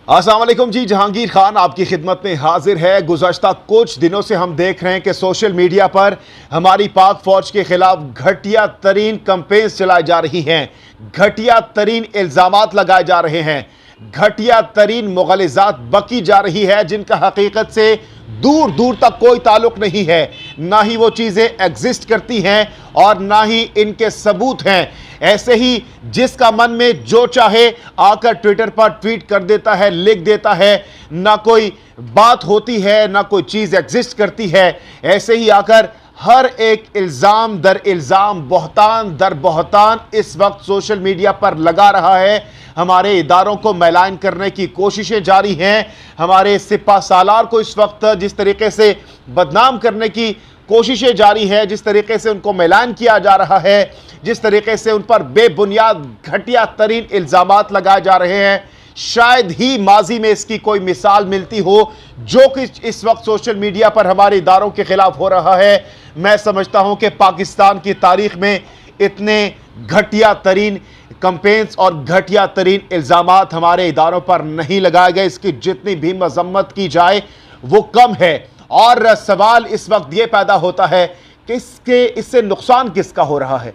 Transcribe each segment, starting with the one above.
अस्सलाम वालेकुम जी, जहांगीर खान आपकी खिदमत में हाजिर है। गुज़श्ता कुछ दिनों से हम देख रहे हैं कि सोशल मीडिया पर हमारी पाक फौज के खिलाफ घटिया तरीन कैंपेन्स चलाई जा रही हैं, घटिया तरीन इल्ज़ामात लगाए जा रहे हैं, घटिया तरीन मुग़ालज़ात बकी जा रही है जिनका हकीकत से दूर दूर तक कोई ताल्लुक नहीं है। ना ही वो चीज़ें एग्जिस्ट करती हैं और ना ही इनके सबूत हैं। ऐसे ही जिसका मन में जो चाहे आकर ट्विटर पर ट्वीट कर देता है, लिख देता है, ना कोई बात होती है, ना कोई चीज़ एग्जिस्ट करती है। ऐसे ही आकर हर एक इल्ज़ाम दर इल्ज़ाम, बहतान दर बहतान इस वक्त सोशल मीडिया पर लगा रहा है। हमारे इदारों को मैलान करने की कोशिशें जारी हैं। हमारे सिपा सालार को इस वक्त जिस तरीके से बदनाम करने की कोशिशें जारी है, जिस तरीके से उनको मैलान किया जा रहा है, जिस तरीके से उन पर बेबुनियाद घटिया तरीन इल्ज़ामात लगाए जा रहे हैं, शायद ही माजी में इसकी कोई मिसाल मिलती हो जो कि इस वक्त सोशल मीडिया पर हमारे इदारों के खिलाफ हो रहा है। मैं समझता हूं कि पाकिस्तान की तारीख में इतने घटिया तरीन कैंपेन्स और घटिया तरीन इल्ज़ामात हमारे इदारों पर नहीं लगाए गए। इसकी जितनी भी मजम्मत की जाए वो कम है। और सवाल इस वक्त ये पैदा होता है कि इससे नुकसान किसका हो रहा है।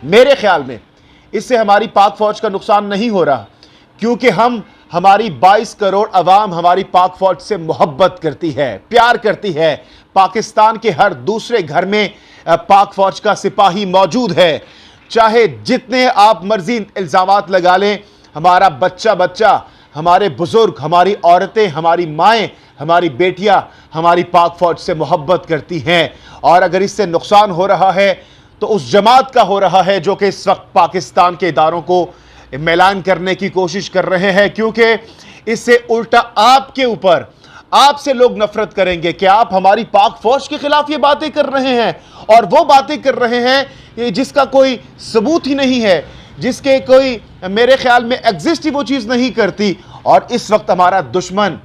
मेरे ख्याल में इससे हमारी पाक फौज का नुकसान नहीं हो रहा, क्योंकि हमारी 22 करोड़ अवाम हमारी पाक फौज से मोहब्बत करती है, प्यार करती है। पाकिस्तान के हर दूसरे घर में पाक फौज का सिपाही मौजूद है। चाहे जितने आप मर्जी इल्ज़ामात लगा लें, हमारा बच्चा, हमारे बुजुर्ग, हमारी औरतें, हमारी माएँ, हमारी बेटियां हमारी पाक फौज से मोहब्बत करती हैं। और अगर इससे नुकसान हो रहा है तो उस जमात का हो रहा है जो कि इस वक्त पाकिस्तान के इदारों को मैलान करने की कोशिश कर रहे हैं, क्योंकि इससे उल्टा आपके ऊपर, आपसे लोग नफरत करेंगे कि आप हमारी पाक फौज के खिलाफ ये बातें कर रहे हैं, और वो बातें कर रहे हैं जिसका कोई सबूत ही नहीं है, जिसके कोई मेरे ख्याल में एग्जिस्ट ही वो चीज़ नहीं करती। और इस वक्त हमारा दुश्मन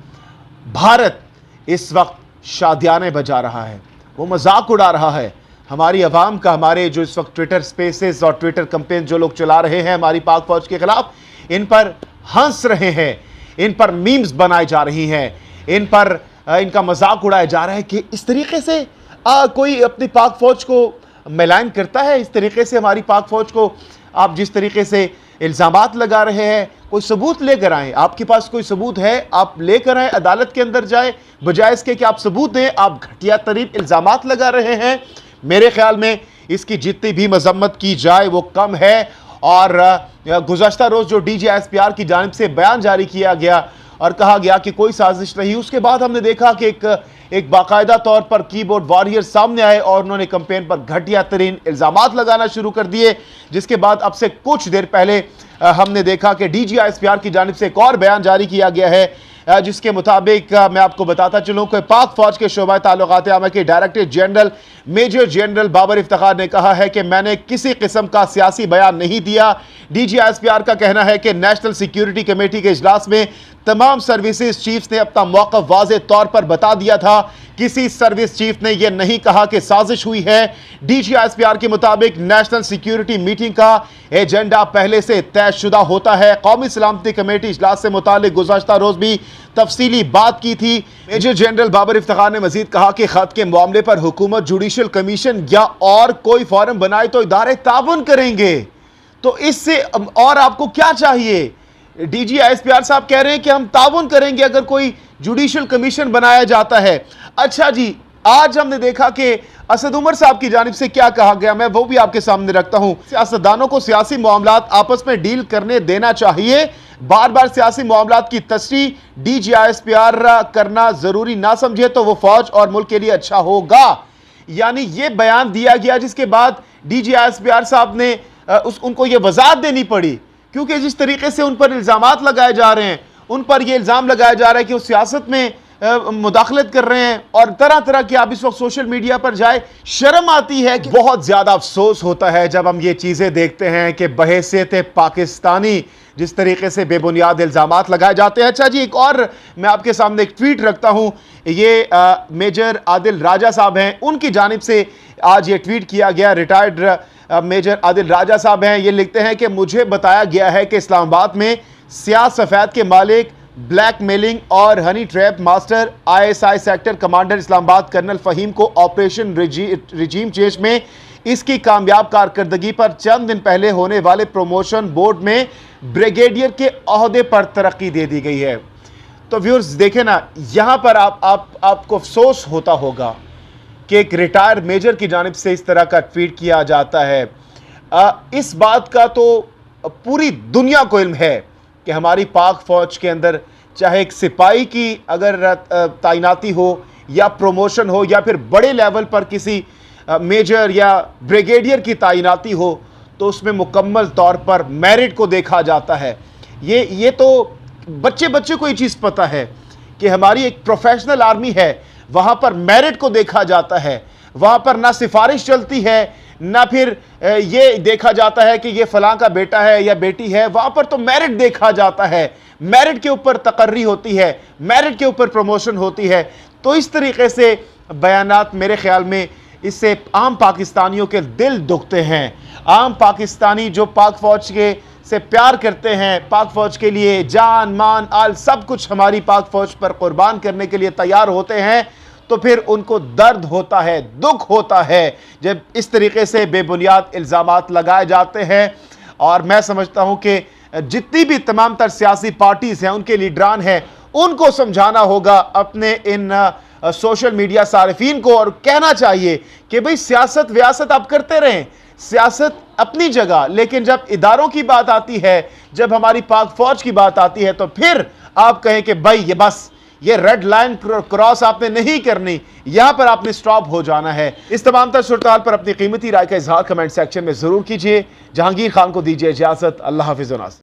भारत इस वक्त शादियाने बजा रहा है, वो मजाक उड़ा रहा है हमारी अवाम का। हमारे जो इस वक्त ट्विटर स्पेसेस और ट्विटर कैंपेन जो लोग चला रहे हैं हमारी पाक फौज के खिलाफ, इन पर हंस रहे हैं, इन पर मीम्स बनाई जा रही हैं, इन पर इनका मजाक उड़ाया जा रहा है कि इस तरीके से कोई अपनी पाक फौज को मैलान करता है। इस तरीके से हमारी पाक फौज को आप जिस तरीके से इल्ज़ामात लगा रहे हैं, कोई सबूत लेकर आएँ। आपके पास कोई सबूत है, आप लेकर आएँ, अदालत के अंदर जाए, बजाय इसके कि आप सबूत दें आप घटिया तरीन इल्ज़ामात लगा रहे हैं। मेरे ख्याल में इसकी जितनी भी मजम्मत की जाए वो कम है। और गुज़श्ता रोज़ जो DGISPR की जानिब से बयान जारी किया गया और कहा गया कि कोई साजिश नहीं, उसके बाद हमने देखा कि एक बाकायदा तौर पर कीबोर्ड वॉरियर सामने आए और उन्होंने कैंपेन पर घटिया तरीन इल्ज़ामात लगाना शुरू कर दिए। जिसके बाद अब से कुछ देर पहले हमने देखा कि DGISPR की जानिब से एक और बयान जारी किया गया है, जिसके मुताबिक मैं आपको बताता चलूँ कि पाक फौज के शोबा ताल्लुकात आमा के director general major general Babar Iftikhar ने कहा है कि मैंने किसी किस्म का सियासी बयान नहीं दिया। DGISPR का कहना है कि नेशनल सिक्योरिटी कमेटी के इजलास में तमाम सर्विसेज चीफ्स ने अपना मौक़िफ़ वाज़े तौर पर बता दिया था। किसी सर्विस चीफ ने यह नहीं कहा कि साजिश हुई है। DGISPR के मुताबिक नेशनल सिक्योरिटी मीटिंग का एजेंडा पहले से तयशुदा होता है। कौमी सलामती कमेटी इजलास से मुतालिक गुज़श्ता रोज़ भी तफसीली बात की थी। मेजर जनरल बाबर इफ्तिखार ने मजीद कहा कि खत के मामले पर हुकूमत जुडिशल कमीशन या और कोई फॉरम बनाए तो इदारे ताउन करेंगे। तो इससे और आपको क्या चाहिए? DGISPR साहब कह रहे हैं कि हम ताउन करेंगे अगर कोई जुडिशल कमीशन बनाया जाता है। अच्छा जी, आज हमने देखा कि असद उमर साहब की जानिब से क्या कहा गया, मैं वो भी आपके सामने रखता हूं। सियासतदानों को सियासी मामलात आपस में डील करने देना चाहिए। बार बार सियासी मामलात की तशरीह DGISPR करना जरूरी ना समझे तो वो फौज और मुल्क के लिए अच्छा होगा। यानी ये बयान दिया गया, जिसके बाद DGISPR साहब ने उनको ये वजाहत देनी पड़ी, क्योंकि जिस तरीके से उन पर इल्ज़ामात लगाए जा रहे हैं, उन पर यह इल्ज़ाम लगाया जा रहा है कि वो सियासत में मुदाखलत कर रहे हैं और तरह तरह की। आप इस वक्त सोशल मीडिया पर जाए, शर्म आती है कि बहुत ज़्यादा अफसोस होता है जब हम ये चीज़ें देखते हैं कि बहैसियत पाकिस्तानी जिस तरीके से बेबुनियाद इल्ज़ामात लगाए जाते हैं। अच्छा जी, एक और मैं आपके सामने एक ट्वीट रखता हूँ। ये मेजर आदिल राजा साहब हैं, उनकी जानिब से आज ये ट्वीट किया गया। रिटायर्ड मेजर आदिल राजा साहब हैं, ये लिखते हैं कि मुझे बताया गया है कि इस्लामाबाद में स्याह सफ़ेद के मालिक ब्लैक मेलिंग और honey trap master ISI sector commander Islamabad colonel Fahim को ऑपरेशन रिजीम चेंज में इसकी कामयाब कारकर्दगी पर चंद दिन पहले होने वाले प्रमोशन बोर्ड में ब्रिगेडियर के ओहदे पर तरक्की दे दी गई है। तो व्यूअर्स देखें ना, यहां पर आपको अफसोस होता होगा कि एक रिटायर्ड मेजर की जानिब से इस तरह का ट्वीट किया जाता है। इस बात का तो पूरी दुनिया को इल्म है कि हमारी पाक फौज के अंदर चाहे एक सिपाही की अगर तैनाती हो या प्रमोशन हो या फिर बड़े लेवल पर किसी मेजर या ब्रिगेडियर की तैनाती हो तो उसमें मुकम्मल तौर पर मेरिट को देखा जाता है। ये तो बच्चे को ये चीज़ पता है कि हमारी एक प्रोफेशनल आर्मी है, वहाँ पर मेरिट को देखा जाता है। वहाँ पर ना सिफारिश चलती है ना फिर ये देखा जाता है कि ये फलां का बेटा है या बेटी है। वहाँ पर तो मेरिट देखा जाता है, मेरिट के ऊपर तकर्री होती है, मेरिट के ऊपर प्रमोशन होती है। तो इस तरीके से बयानात मेरे ख्याल में इससे आम पाकिस्तानियों के दिल दुखते हैं। आम पाकिस्तानी जो पाक फौज के से प्यार करते हैं, पाक फौज के लिए जान मान आल सब कुछ हमारी पाक फौज पर कुर्बान करने के लिए तैयार होते हैं, तो फिर उनको दर्द होता है, दुख होता है जब इस तरीके से बेबुनियाद इल्ज़ामात लगाए जाते हैं। और मैं समझता हूं कि जितनी भी तमाम तर सियासी पार्टीज़ हैं, उनके लीडरान हैं, उनको समझाना होगा अपने इन सोशल मीडिया सारिफीन को और कहना चाहिए कि भाई सियासत व्यासत आप करते रहें, सियासत अपनी जगह, लेकिन जब इदारों की बात आती है, जब हमारी पाक फौज की बात आती है तो फिर आप कहें कि भाई ये बस ये रेड लाइन क्रॉस आपने नहीं करनी, यहां पर आपने स्टॉप हो जाना है। इस तमाम तर सूरत पर अपनी कीमती राय का इजहार कमेंट सेक्शन में जरूर कीजिए। जहांगीर खान को दीजिए इजाजत। अल्लाह हाफिज़।